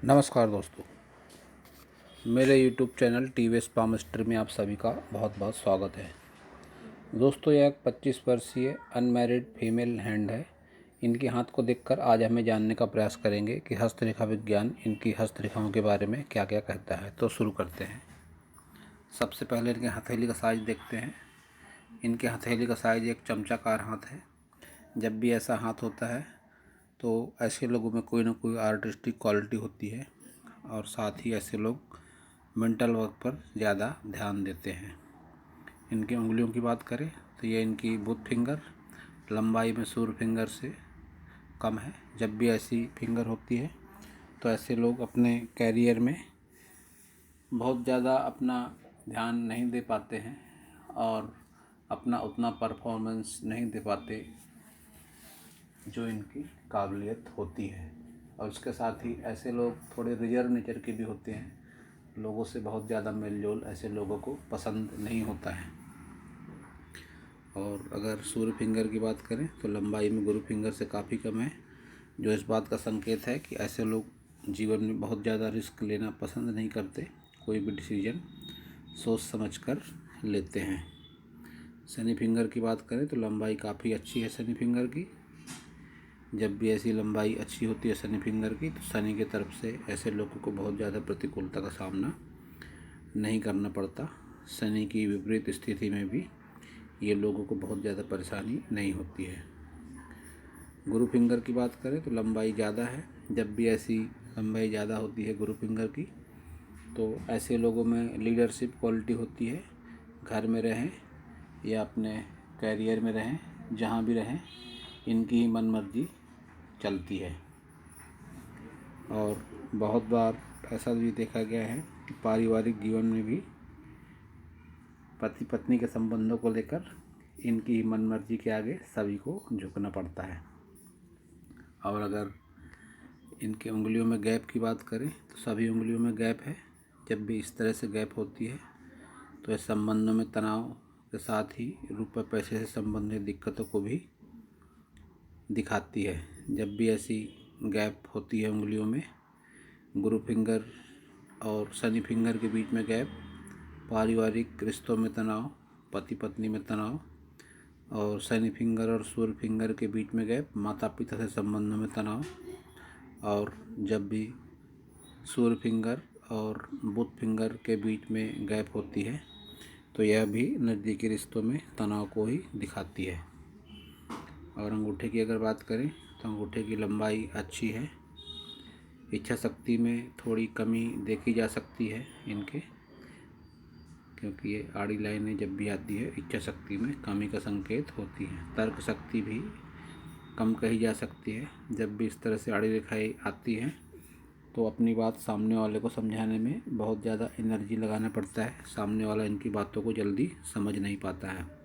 नमस्कार दोस्तों, मेरे YouTube चैनल टीवीएस पामस्ट्री में आप सभी का बहुत बहुत स्वागत है। दोस्तों, यह एक 25 वर्षीय अनमैरिड फीमेल हैंड है। इनके हाथ को देखकर आज हमें जानने का प्रयास करेंगे कि हस्तरेखा विज्ञान इनकी हस्तरेखाओं के बारे में क्या क्या कहता है। तो शुरू करते हैं। सबसे पहले इनके हथेली का साइज देखते हैं। इनके हथेली का साइज एक चमचाकार हाथ है। जब भी ऐसा हाथ होता है तो ऐसे लोगों में कोई ना कोई आर्टिस्टिक क्वालिटी होती है और साथ ही ऐसे लोग मेंटल वर्क पर ज़्यादा ध्यान देते हैं। इनकी उंगलियों की बात करें तो ये इनकी बुथ फिंगर लंबाई में सूर्य फिंगर से कम है। जब भी ऐसी फिंगर होती है तो ऐसे लोग अपने कैरियर में बहुत ज़्यादा अपना ध्यान नहीं दे पाते हैं और अपना उतना परफॉर्मेंस नहीं दे पाते जो इनकी काबिलियत होती है। और उसके साथ ही ऐसे लोग थोड़े रिजर्व नेचर के भी होते हैं। लोगों से बहुत ज़्यादा मेल जोल ऐसे लोगों को पसंद नहीं होता है। और अगर सूर्य फिंगर की बात करें तो लंबाई में गुरु फिंगर से काफ़ी कम है, जो इस बात का संकेत है कि ऐसे लोग जीवन में बहुत ज़्यादा रिस्क लेना पसंद नहीं करते। कोई भी डिसीजन सोच समझ कर लेते हैं। शनि फिंगर की बात करें तो लंबाई काफ़ी अच्छी है शनि फिंगर की। जब भी ऐसी लंबाई अच्छी होती है शनि फिंगर की तो शनि की तरफ से ऐसे लोगों को बहुत ज़्यादा प्रतिकूलता का सामना नहीं करना पड़ता। शनि की विपरीत स्थिति में भी ये लोगों को बहुत ज़्यादा परेशानी नहीं होती है। गुरु फिंगर की बात करें तो लंबाई ज़्यादा है। जब भी ऐसी लंबाई ज़्यादा होती है गुरु फिंगर की तो ऐसे लोगों में लीडरशिप क्वालिटी होती है। घर में रहें या अपने कैरियर में रहें, जहाँ भी रहें, इनकी मन मर्जी चलती है। और बहुत बार ऐसा भी देखा गया है कि पारिवारिक जीवन में भी पति पत्नी के संबंधों को लेकर इनकी मन मर्जी के आगे सभी को झुकना पड़ता है। और अगर इनके उंगलियों में गैप की बात करें तो सभी उंगलियों में गैप है। जब भी इस तरह से गैप होती है तो इस संबंधों में तनाव के साथ ही रुपये पैसे से संबंधित दिक्कतों को भी दिखाती है। जब भी ऐसी गैप होती है उंगलियों में, गुरु फिंगर और शनि फिंगर के बीच में गैप, पारिवारिक रिश्तों में तनाव, पति पत्नी में तनाव, और शनि फिंगर और सूर्य फिंगर के बीच में गैप, माता पिता से संबंधों में तनाव, और जब भी सूर्य फिंगर और बुध फिंगर के बीच में गैप होती है तो यह भी नज़दीकी रिश्तों में तनाव को ही दिखाती है। और अंगूठे की अगर बात करें तो अंगूठे की लंबाई अच्छी है। इच्छा शक्ति में थोड़ी कमी देखी जा सकती है इनके, क्योंकि ये आड़ी लाइनें जब भी आती है इच्छा शक्ति में कमी का संकेत होती है। तर्क शक्ति भी कम कही जा सकती है। जब भी इस तरह से आड़ी रेखाएं आती हैं तो अपनी बात सामने वाले को समझाने में बहुत ज़्यादा एनर्जी लगाना पड़ता है। सामने वाला इनकी बातों को जल्दी समझ नहीं पाता है।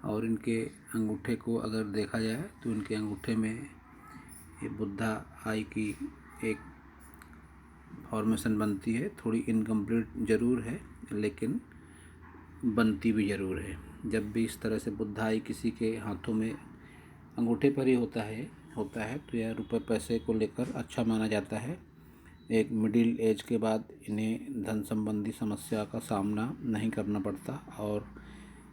और इनके अंगूठे को अगर देखा जाए तो इनके अंगूठे में ये बुद्धा आई की एक फॉर्मेशन बनती है। थोड़ी इनकम्प्लीट ज़रूर है लेकिन बनती भी ज़रूर है। जब भी इस तरह से बुद्धा आई किसी के हाथों में अंगूठे पर ही होता है तो यह रुपये पैसे को लेकर अच्छा माना जाता है। एक मिडिल एज के बाद इन्हें धन संबंधी समस्या का सामना नहीं करना पड़ता। और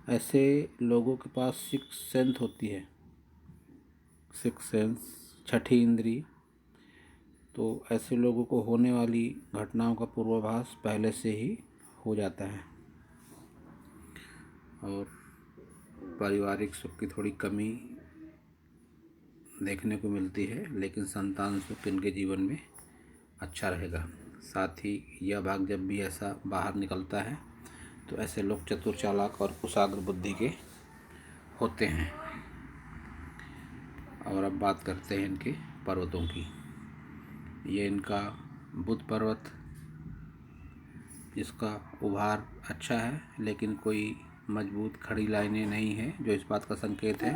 ऐसे लोगों के पास सिक्स सेंस होती है, सिक्स सेंस, छठी इंद्री। तो ऐसे लोगों को होने वाली घटनाओं का पूर्वाभास पहले से ही हो जाता है। और पारिवारिक सुख की थोड़ी कमी देखने को मिलती है, लेकिन संतान सुख इनके जीवन में अच्छा रहेगा। साथ ही यह भाग जब भी ऐसा बाहर निकलता है तो ऐसे लोग चतुर, चालाक और कुशाग्र बुद्धि के होते हैं। और अब बात करते हैं इनके पर्वतों की। ये इनका बुध पर्वत, इसका उभार अच्छा है लेकिन कोई मजबूत खड़ी लाइनें नहीं है, जो इस बात का संकेत है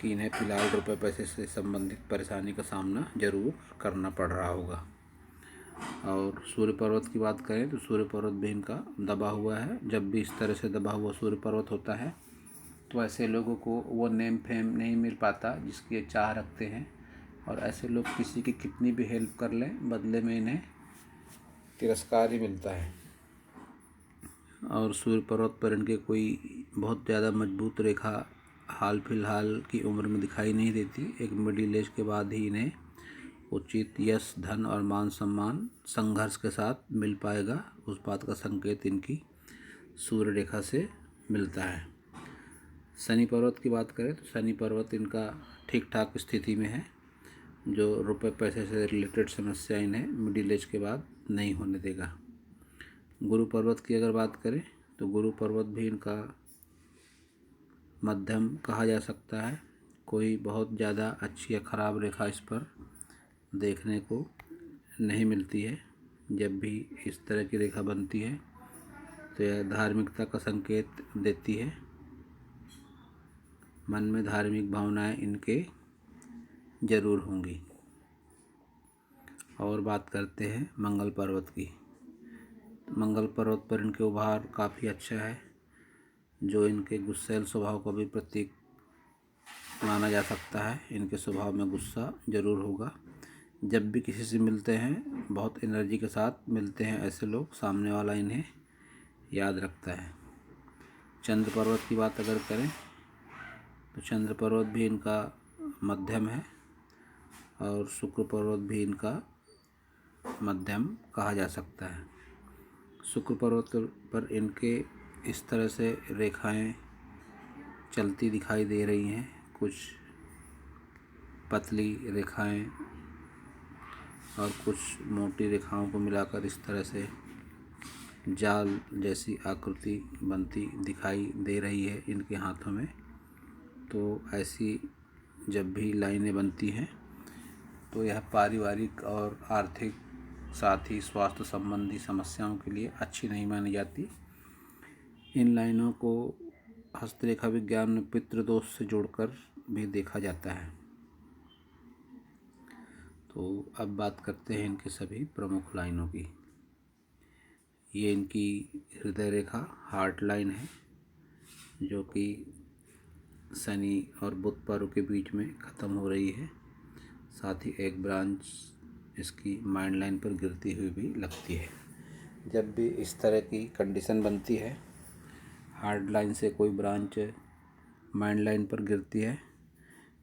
कि इन्हें फिलहाल रुपये पैसे से संबंधित परेशानी का सामना ज़रूर करना पड़ रहा होगा। और सूर्य पर्वत की बात करें तो सूर्य पर्वत भी इनका दबा हुआ है। जब भी इस तरह से दबा हुआ सूर्य पर्वत होता है तो ऐसे लोगों को वो नेम फेम नहीं मिल पाता जिसकी ये चाह रखते हैं। और ऐसे लोग किसी की कितनी भी हेल्प कर लें, बदले में इन्हें तिरस्कार ही मिलता है। और सूर्य पर्वत पर इनके कोई बहुत ज़्यादा मजबूत रेखा हाल फिलहाल की उम्र में दिखाई नहीं देती। एक मिडिल एज के बाद ही इन्हें उचित यश, धन और मान सम्मान संघर्ष के साथ मिल पाएगा। उस बात का संकेत इनकी सूर्य रेखा से मिलता है। शनि पर्वत की बात करें तो शनि पर्वत इनका ठीक ठाक स्थिति में है, जो रुपए पैसे से रिलेटेड समस्या इन्हें मिडिल एज के बाद नहीं होने देगा। गुरु पर्वत की अगर बात करें तो गुरु पर्वत भी इनका मध्यम कहा जा सकता है। कोई बहुत ज़्यादा अच्छी या ख़राब रेखा इस पर देखने को नहीं मिलती है। जब भी इस तरह की रेखा बनती है तो यह धार्मिकता का संकेत देती है। मन में धार्मिक भावनाएं इनके जरूर होंगी। और बात करते हैं मंगल पर्वत की। मंगल पर्वत पर इनके उभार काफ़ी अच्छा है, जो इनके गुस्सैल स्वभाव का भी प्रतीक माना जा सकता है। इनके स्वभाव में गुस्सा जरूर होगा। जब भी किसी से मिलते हैं बहुत एनर्जी के साथ मिलते हैं ऐसे लोग, सामने वाला इन्हें याद रखता है। चंद्र पर्वत की बात अगर करें तो चंद्र पर्वत भी इनका मध्यम है और शुक्र पर्वत भी इनका मध्यम कहा जा सकता है। शुक्र पर्वत पर इनके इस तरह से रेखाएं चलती दिखाई दे रही हैं, कुछ पतली रेखाएं और कुछ मोटी रेखाओं को मिलाकर इस तरह से जाल जैसी आकृति बनती दिखाई दे रही है इनके हाथों में। तो ऐसी जब भी लाइनें बनती हैं तो यह पारिवारिक और आर्थिक साथ ही स्वास्थ्य संबंधी समस्याओं के लिए अच्छी नहीं मानी जाती। इन लाइनों को हस्तरेखा विज्ञान में पितृदोष से जोड़कर भी देखा जाता है। तो अब बात करते हैं इनके सभी प्रमुख लाइनों की। ये इनकी हृदय रेखा हार्ट लाइन है, जो कि शनि और बुध पर्व के बीच में ख़त्म हो रही है। साथ ही एक ब्रांच इसकी माइंड लाइन पर गिरती हुई भी लगती है। जब भी इस तरह की कंडीशन बनती है, हार्ट लाइन से कोई ब्रांच माइंड लाइन पर गिरती है,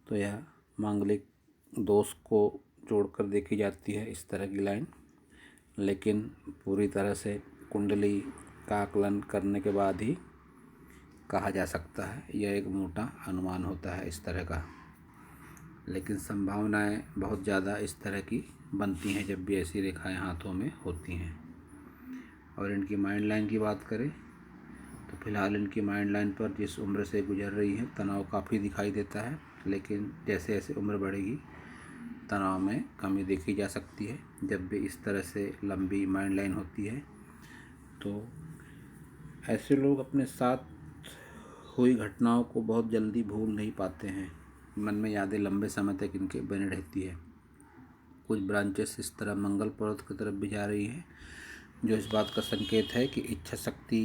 तो यह मांगलिक दोष को जोड़कर देखी जाती है इस तरह की लाइन। लेकिन पूरी तरह से कुंडली का आकलन करने के बाद ही कहा जा सकता है। यह एक मोटा अनुमान होता है इस तरह का, लेकिन संभावनाएं बहुत ज़्यादा इस तरह की बनती हैं जब भी ऐसी रेखाएं हाथों में होती हैं। और इनकी माइंड लाइन की बात करें तो फिलहाल इनकी माइंड लाइन पर जिस उम्र से गुजर रही है तनाव काफ़ी दिखाई देता है, लेकिन जैसे जैसे उम्र बढ़ेगी तनाव में कमी देखी जा सकती है। जब भी इस तरह से लंबी माइंड लाइन होती है तो ऐसे लोग अपने साथ हुई घटनाओं को बहुत जल्दी भूल नहीं पाते हैं। मन में यादें लंबे समय तक इनके बनी रहती है। कुछ ब्रांचेस इस तरह मंगल पर्वत की तरफ भी जा रही हैं, जो इस बात का संकेत है कि इच्छा शक्ति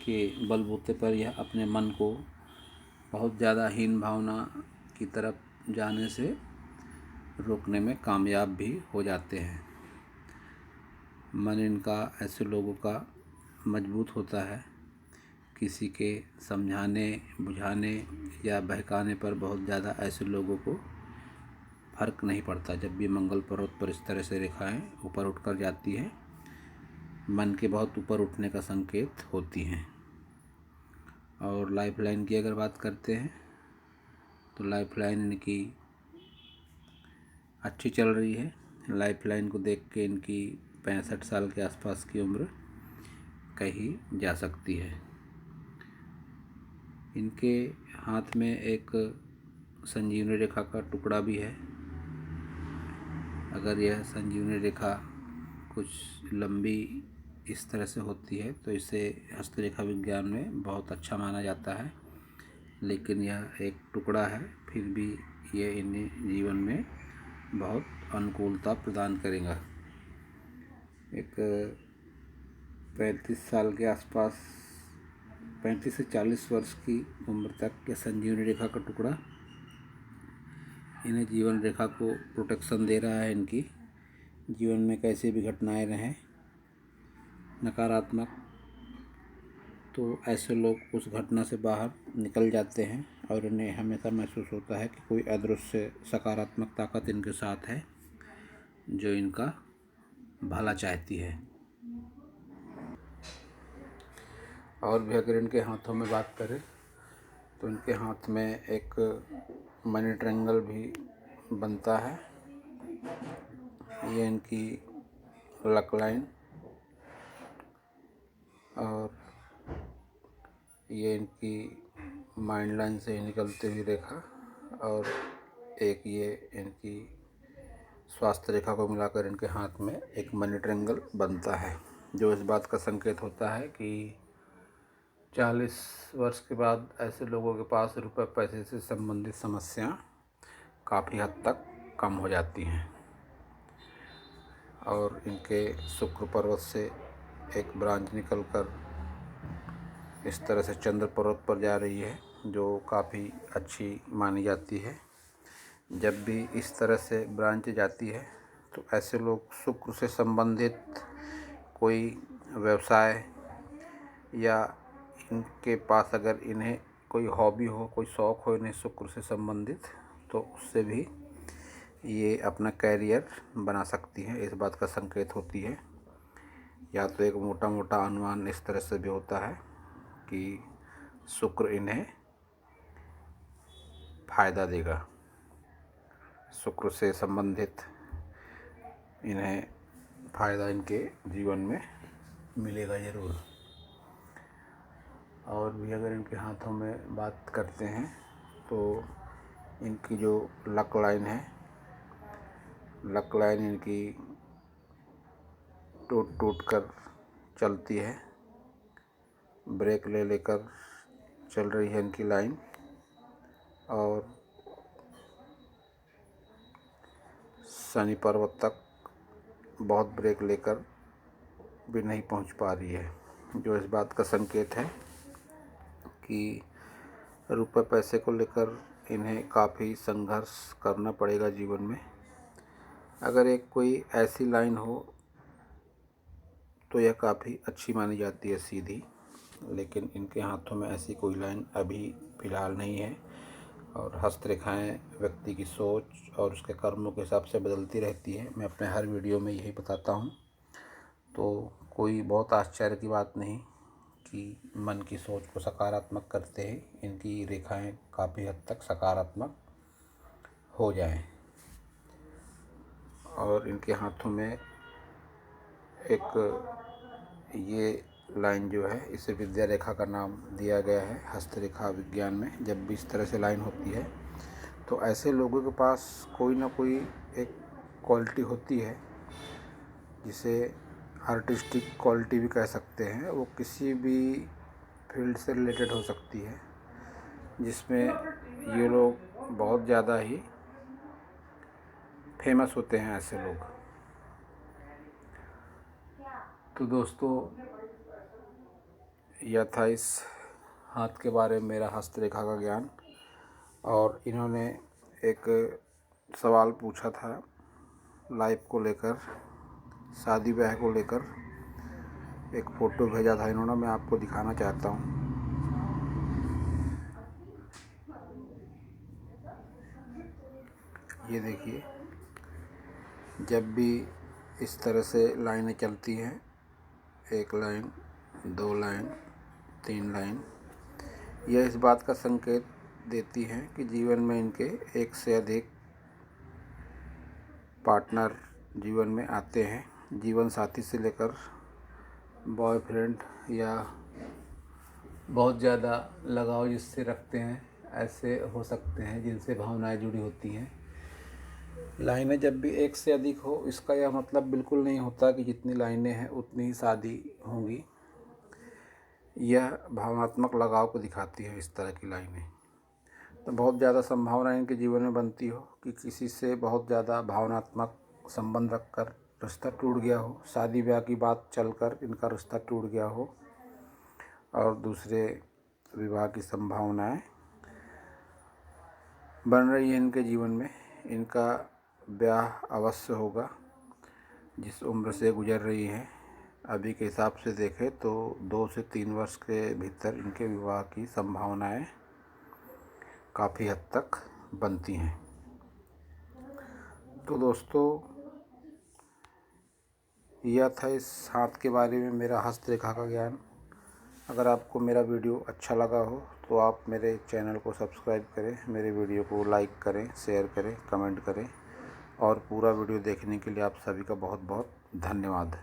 के बलबूते पर यह अपने मन को बहुत ज़्यादा हीन भावना की तरफ जाने से रोकने में कामयाब भी हो जाते हैं। मन इनका ऐसे लोगों का मजबूत होता है, किसी के समझाने बुझाने या बहकाने पर बहुत ज़्यादा ऐसे लोगों को फर्क नहीं पड़ता। जब भी मंगल पर्वत पर इस तरह से रेखाएं ऊपर उठकर जाती हैं, मन के बहुत ऊपर उठने का संकेत होती हैं। और लाइफ लाइन की अगर बात करते हैं तो लाइफ लाइन इनकी अच्छी चल रही है। लाइफ लाइन को देख के इनकी 65 साल के आसपास की उम्र कही जा सकती है। इनके हाथ में एक संजीवनी रेखा का टुकड़ा भी है। अगर यह संजीवनी रेखा कुछ लंबी इस तरह से होती है तो इसे हस्तरेखा विज्ञान में बहुत अच्छा माना जाता है, लेकिन यह एक टुकड़ा है, फिर भी ये इन्हें जीवन में बहुत अनुकूलता प्रदान करेगा। एक 35 साल के आसपास 35 से 40 वर्ष की उम्र तक यह संजीवनी रेखा का टुकड़ा इन्हें जीवन रेखा को प्रोटेक्शन दे रहा है। इनकी जीवन में कैसे भी घटनाएं रहें नकारात्मक, तो ऐसे लोग उस घटना से बाहर निकल जाते हैं और इन्हें हमेशा महसूस होता है कि कोई अदृश्य सकारात्मक ताकत इनके साथ है जो इनका भला चाहती है। और भी अगर इनके हाथों में बात करें तो इनके हाथ में एक मनी ट्रायंगल भी बनता है। ये इनकी लक लाइन और ये इनकी माइंड लाइन से निकलती हुई रेखा और एक ये इनकी स्वास्थ्य रेखा को मिलाकर इनके हाथ में एक मनी ट्रायंगल बनता है, जो इस बात का संकेत होता है कि 40 वर्ष के बाद ऐसे लोगों के पास रुपए पैसे से संबंधित समस्याएं काफ़ी हद तक कम हो जाती हैं। और इनके शुक्र पर्वत से एक ब्रांच निकलकर इस तरह से चंद्र पर्वत पर जा रही है, जो काफ़ी अच्छी मानी जाती है। जब भी इस तरह से ब्रांच जाती है तो ऐसे लोग शुक्र से संबंधित कोई व्यवसाय या इनके पास अगर इन्हें कोई हॉबी हो, कोई शौक़ हो इन्हें शुक्र से संबंधित, तो उससे भी ये अपना कैरियर बना सकती हैं। इस बात का संकेत होती है। या तो एक मोटा मोटा अनुमान इस तरह से भी होता है कि शुक्र इन्हें फायदा देगा, शुक्र से संबंधित इन्हें फायदा इनके जीवन में मिलेगा ज़रूर। और भी अगर इनके हाथों में बात करते हैं तो इनकी जो लक लाइन है, लक लाइन इनकी टूट टूट कर चलती है, ब्रेक ले लेकर चल रही है इनकी लाइन और शनि पर्वत तक बहुत ब्रेक लेकर भी नहीं पहुंच पा रही है, जो इस बात का संकेत है कि रुपए पैसे को लेकर इन्हें काफ़ी संघर्ष करना पड़ेगा जीवन में। अगर एक कोई ऐसी लाइन हो तो यह काफ़ी अच्छी मानी जाती है सीधी, लेकिन इनके हाथों में ऐसी कोई लाइन अभी फ़िलहाल नहीं है। और हस्तरेखाएँ व्यक्ति की सोच और उसके कर्मों के हिसाब से बदलती रहती है। मैं अपने हर वीडियो में यही बताता हूँ, तो कोई बहुत आश्चर्य की बात नहीं कि मन की सोच को सकारात्मक करते ही इनकी रेखाएं काफ़ी हद तक सकारात्मक हो जाएं। और इनके हाथों में एक ये लाइन जो है इसे विद्या रेखा का नाम दिया गया है हस्तरेखा विज्ञान में। जब भी इस तरह से लाइन होती है तो ऐसे लोगों के पास कोई ना कोई एक क्वालिटी होती है, जिसे आर्टिस्टिक क्वालिटी भी कह सकते हैं। वो किसी भी फील्ड से रिलेटेड हो सकती है, जिसमें ये लोग बहुत ज़्यादा ही फेमस होते हैं ऐसे लोग। तो दोस्तों, यह था इस हाथ के बारे में मेरा हस्तरेखा का ज्ञान। और इन्होंने एक सवाल पूछा था लाइफ को लेकर, शादी ब्याह को लेकर एक फ़ोटो भेजा था इन्होंने, मैं आपको दिखाना चाहता हूँ। ये देखिए, जब भी इस तरह से लाइनें चलती हैं, एक लाइन, दो लाइन, तीन लाइन, यह इस बात का संकेत देती हैं कि जीवन में इनके एक से अधिक पार्टनर जीवन में आते हैं। जीवन साथी से लेकर बॉयफ्रेंड या बहुत ज़्यादा लगाव जिससे रखते हैं, ऐसे हो सकते हैं जिनसे भावनाएं जुड़ी होती हैं। लाइनें जब भी एक से अधिक हो, इसका यह मतलब बिल्कुल नहीं होता कि जितनी लाइनें हैं उतनी ही शादी होंगी। यह भावनात्मक लगाव को दिखाती है इस तरह की लाइनें। तो बहुत ज़्यादा संभावना इनके जीवन में बनती हो कि किसी से बहुत ज़्यादा भावनात्मक संबंध रखकर रिश्ता टूट गया हो, शादी ब्याह की बात चलकर इनका रिश्ता टूट गया हो और दूसरे विवाह की संभावनाएं बन रही है इनके जीवन में। इनका ब्याह अवश्य होगा। जिस उम्र से गुजर रही हैं अभी के हिसाब से देखें तो 2 से 3 वर्ष के भीतर इनके विवाह की संभावनाएं काफ़ी हद तक बनती हैं। तो दोस्तों, यह था इस हाथ के बारे में मेरा हस्तरेखा का ज्ञान। अगर आपको मेरा वीडियो अच्छा लगा हो तो आप मेरे चैनल को सब्सक्राइब करें, मेरे वीडियो को लाइक करें, शेयर करें, कमेंट करें और पूरा वीडियो देखने के लिए आप सभी का बहुत बहुत धन्यवाद।